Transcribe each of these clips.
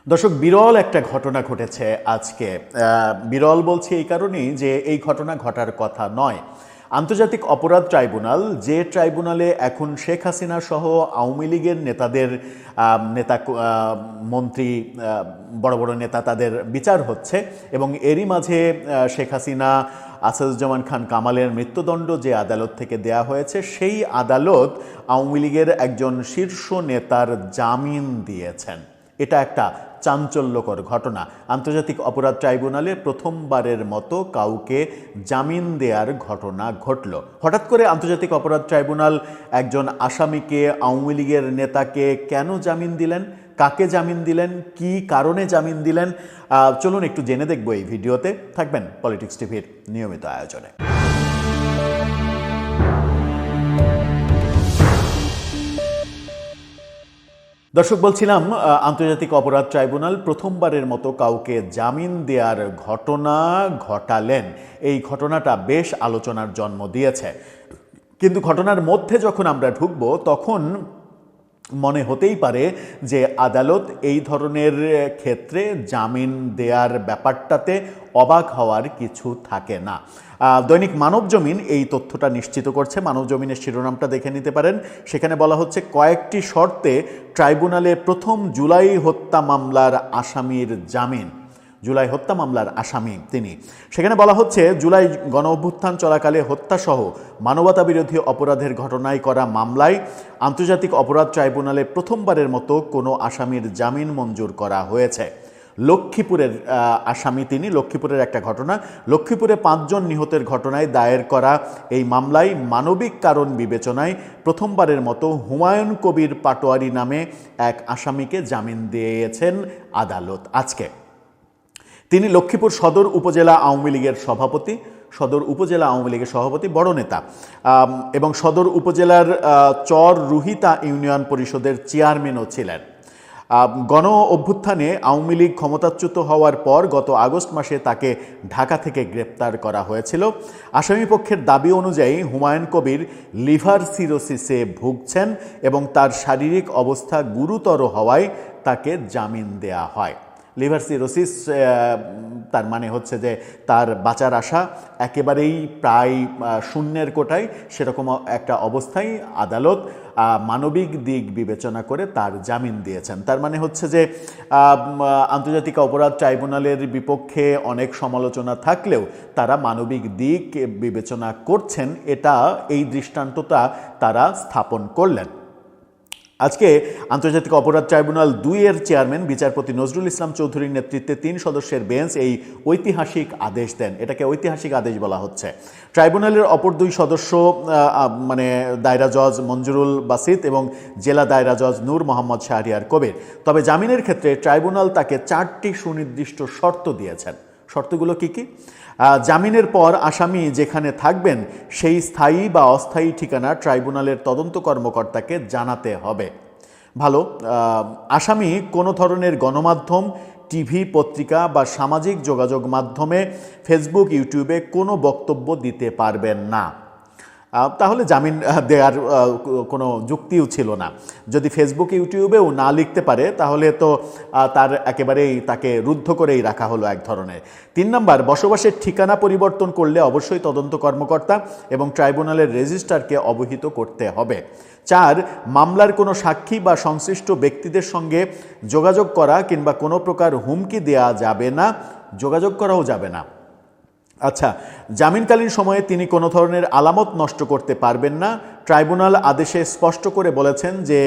দর্শক, বিরল একটা ঘটনা ঘটেছে আজকে। বিরল বলছি এই কারণেই যে এই ঘটনা ঘটার কথা নয়। আন্তর্জাতিক অপরাধ ট্রাইব্যুনাল, যে ট্রাইব্যুনালে এখন শেখ হাসিনা সহ আওয়ামী লীগের নেতাদের নেতা মন্ত্রী বড় বড় নেতা তাদের বিচার হচ্ছে, এবং এরই মাঝে শেখ হাসিনা আসাদুজ্জামান খান কামালের মৃত্যুদণ্ড যে আদালত থেকে দেয়া হয়েছে, সেই আদালত আওয়ামী লীগের একজন শীর্ষ নেতার জামিন দিয়েছেন। এটা একটা চাঞ্চল্যকর ঘটনা। আন্তর্জাতিক অপরাধ ট্রাইব্যুনালে প্রথমবারের মতো কাউকে জামিন দেওয়ার ঘটনা ঘটল। হঠাৎ করে আন্তর্জাতিক অপরাধ ট্রাইব্যুনাল একজন আসামিকে, আওয়ামী লীগের নেতাকে কেন জামিন দিলেন, কাকে জামিন দিলেন, কি কারণে জামিন দিলেন, চলুন একটু জেনে দেখব এই ভিডিওতে। থাকবেন পলিটিক্স টিভির নিয়মিত আয়োজনে। দর্শক, বলছিলাম আন্তর্জাতিক অপরাধ ট্রাইব্যুনাল প্রথমবারের মতো কাউকে জামিন দেওয়ার ঘটনা ঘটালেন। এই ঘটনাটা বেশ আলোচনার জন্ম দিয়েছে, কিন্তু ঘটনার মধ্যে যখন আমরা ঢুকব তখন মনে হতেই পারে যে আদালত এই ধরনের ক্ষেত্রে জামিন দেওয়ার ব্যাপারটাতে অবাক হওয়ার কিছু থাকে না। দৈনিক মানবজমিন এই তথ্যটা নিশ্চিত করছে। মানবজমিনের শিরোনামটা দেখে নিতে পারেন। সেখানে বলা হচ্ছে, কয়েকটি শর্তে ট্রাইব্যুনালে প্রথম জুলাই হত্যা মামলার আসামির জামিন। জুলাই হত্যা মামলার আসামি তিনি। সেখানে বলা হচ্ছে, জুলাই গণ অভ্যুত্থান চলাকালে হত্যাসহ মানবতাবিরোধী অপরাধের ঘটনায় করা মামলায় আন্তর্জাতিক অপরাধ ট্রাইব্যুনালে প্রথমবারের মতো কোনো আসামির জামিন মঞ্জুর করা হয়েছে। লক্ষ্মীপুরের আসামি তিনি। লক্ষ্মীপুরের একটা ঘটনা। লক্ষ্মীপুরে 5 জন নিহতের ঘটনায় দায়ের করা এই মামলায় মানবিক কারণ বিবেচনায় প্রথমবারের মতো হুমায়ুন কবির পাটোয়ারি নামে এক আসামিকে জামিন দিয়েছেন আদালত আজকে। তিনি লক্ষ্মীপুর সদর উপজেলা আওয়ামী লীগের সভাপতি। সদর উপজেলা আওয়ামী লীগের সভাপতি, বড় নেতা, এবং সদর উপজেলার চর রুহিতা ইউনিয়ন পরিষদের চেয়ারম্যানও ছিলেন। গণ অভ্যুত্থানে আওয়ামী লীগ ক্ষমতাচ্যুত হওয়ার পর গত আগস্ট মাসে তাকে ঢাকা থেকে গ্রেপ্তার করা হয়েছিল। আসামিপক্ষের দাবি অনুযায়ী হুমায়ুন কবির লিভার সিরোসিসে ভুগছেন এবং তার শারীরিক অবস্থা গুরুতর হওয়ায় তাকে জামিন দেয়া হয়। লিভার সিরোসিস তার মানে হচ্ছে যে তার বাঁচার আশা একেবারেই প্রায় শূন্যের কোটায়। সেরকম একটা অবস্থায় আদালত মানবিক দিক বিবেচনা করে তার জামিন দিয়েছেন। তার মানে হচ্ছে যে আন্তর্জাতিক অপরাধ ট্রাইব্যুনালের বিপক্ষে অনেক সমালোচনা থাকলেও তারা মানবিক দিক বিবেচনা করছেন, এটা এই দৃষ্টান্তটা তারা স্থাপন করলেন। আজকে আন্তর্জাতিক অপরাধ ট্রাইব্যুনাল 2-এর চেয়ারম্যান বিচারপতি নজরুল ইসলাম চৌধুরীর নেতৃত্বে 3 সদস্যের বেঞ্চ এই ঐতিহাসিক আদেশ দেন। এটাকে ঐতিহাসিক আদেশ বলা হচ্ছে। ট্রাইব্যুনালের অপর 2 সদস্য মানে দায়রা জজ মঞ্জুরুল বাসিত এবং জেলা দায়রা জজ নূর মোহাম্মদ শাহরিয়ার কবির। তবে জামিনের ক্ষেত্রে ট্রাইব্যুনাল তাকে 4টি সুনির্দিষ্ট শর্ত দিয়েছেন। শর্তগুলো কি কি? জামিনের পর আসামি যেখানে থাকবেন সেই স্থায়ী বা অস্থায়ী ঠিকানা ট্রাইব্যুনালের তদন্ত কর্মকর্তাকে জানাতে হবে। ভালো। আসামি কোনো ধরনের গণমাধ্যম, টিভি, পত্রিকা বা সামাজিক যোগাযোগ মাধ্যমে, ফেসবুক, ইউটিউবে কোনো বক্তব্য দিতে পারবেন না। তাহলে জামিন দেওয়ার কোনো যুক্তিও ছিল না। যদি ফেসবুক, ইউটিউবেও না লিখতে পারে তাহলে তো তার একেবারেই তাকে রুদ্ধ করেই রাখা হলো এক ধরনের। 3 নম্বর, বসবাসের ঠিকানা পরিবর্তন করলে অবশ্যই তদন্ত কর্মকর্তা এবং ট্রাইব্যুনালের রেজিস্ট্রারকে অবহিত করতে হবে। 4, মামলার কোনো সাক্ষী বা সংশ্লিষ্ট ব্যক্তিদের সঙ্গে যোগাযোগ করা কিংবা কোনো প্রকার হুমকি দেওয়া যাবে না, যোগাযোগ করাও যাবে না। আচ্ছা, জামিনকালীন সময়ে তিনি কোনো ধরনের আলামত নষ্ট করতে পারবেন না। ট্রাইব্যুনাল আদেশে স্পষ্ট করে বলেছেন যে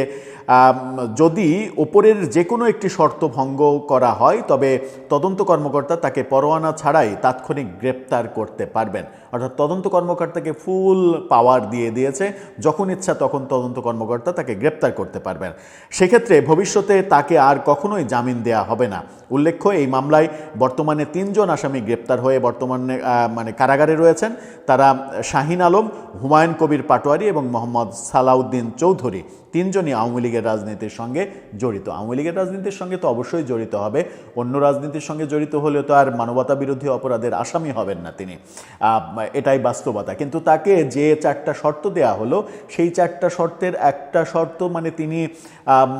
যদি ওপরের যে কোনো একটি শর্ত ভঙ্গ করা হয় তবে তদন্ত কর্মকর্তা তাকে পরোয়ানা ছাড়াই তাৎক্ষণিক গ্রেপ্তার করতে পারবেন। অর্থাৎ তদন্ত কর্মকর্তাকে ফুল পাওয়ার দিয়ে দিয়েছে, যখন ইচ্ছা তখন তদন্ত কর্মকর্তা তাকে গ্রেপ্তার করতে পারবেন। সেক্ষেত্রে ভবিষ্যতে তাকে আর কখনোই জামিন দেয়া হবে না। উল্লেখ্য, এই মামলায় বর্তমানে 3 জন আসামি গ্রেপ্তার হয়ে বর্তমানে কারাগারে রয়েছেন। তারা শাহিন আলম, হুমায়ুন কবির পাটোয়ারি এবং মোহাম্মদ সালাউদ্দিন চৌধুরী। তিনজনই আওয়ামী লীগের রাজনীতির সঙ্গে জড়িত। আওয়ামী লীগের রাজনীতির সঙ্গে তো অবশ্যই জড়িত হবে, অন্য রাজনীতির সঙ্গে জড়িত হলেও তো আর মানবতা বিরোধী অপরাধের আসামি হবেন না তিনি, এটাই বাস্তবতা। কিন্তু তাকে যে 4টা শর্ত দেয়া হলো, সেই 4টা শর্তের একটা শর্ত মানে তিনি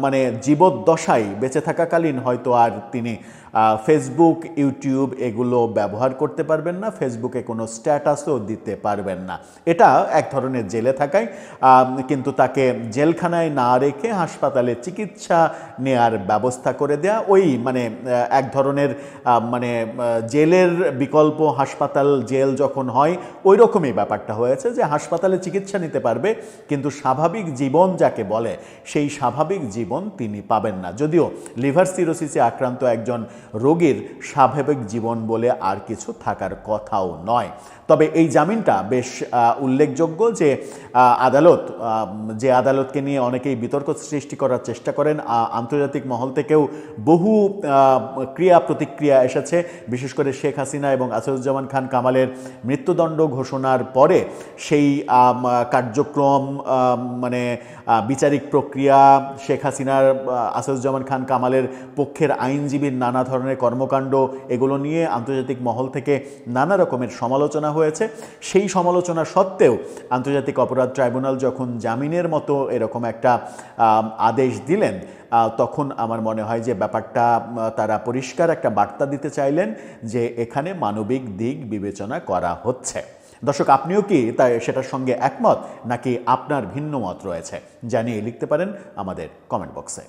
মানে জীবদ্দশায় বেঁচে থাকাকালীন হয়তো আর তিনি ফেসবুক, ইউটিউব এগুলো ব্যবহার করতে পারবেন না, ফেসবুকে কোনো স্ট্যাটাসও দিতে পারবেন না। এটা এক ধরনের জেলে থাকায়, কিন্তু তাকে জেলখানায় না রেখে হাসপাতালে চিকিৎসা নেয়ার ব্যবস্থা করে দেয়া, ওই মানে এক ধরনের মানে জেলের বিকল্প হাসপাতাল, জেল যখন হয় ওই রকমই ব্যাপারটা হয়েছে, যে হাসপাতালে চিকিৎসা নিতে পারবে কিন্তু স্বাভাবিক জীবন যাকে বলে সেই স্বাভাবিক জীবন তিনি পাবেন না। যদিও লিভার সিরোসিসে আক্রান্ত একজন রোগীর স্বাভাবিক জীবন বলে আর কিছু থাকার কথাও নয়। তবে এই জামিনটা বেশ উল্লেখযোগ্য যে আদালত, যে আদালতকে নিয়ে অনেকেই বিতর্ক সৃষ্টি করার চেষ্টা করেন, আন্তর্জাতিক মহল থেকেও বহু ক্রিয়া প্রতিক্রিয়া এসেছে, বিশেষ করে শেখ হাসিনা এবং আসাদুজ্জামান খান কামালের মৃত্যুদণ্ড ঘোষণার পরে সেই কার্যক্রম, মানে বিচারিক প্রক্রিয়া, শেখ হাসিনার, আসাদুজ্জামান খান কামালের পক্ষের আইনজীবীর নানা ধরনের কর্মকাণ্ড, এগুলো নিয়ে আন্তর্জাতিক মহল থেকে নানা রকমের সমালোচনা হয়েছে। সেই সমালোচনা সত্ত্বেও আন্তর্জাতিক অপরাধ ট্রাইব্যুনাল যখন জামিনের মতো এরকম একটা আদেশ দিলেন, তখন আমার মনে হয় যে ব্যাপারটা তারা পরিষ্কার একটা বার্তা দিতে চাইলেন যে এখানে মানবিক দিক বিবেচনা করা হচ্ছে। দর্শক, আপনিও কি তাই সেটার সঙ্গে একমত, নাকি আপনার ভিন্ন মত রয়েছে? জানিয়ে লিখতে পারেন আমাদের কমেন্ট বক্সে।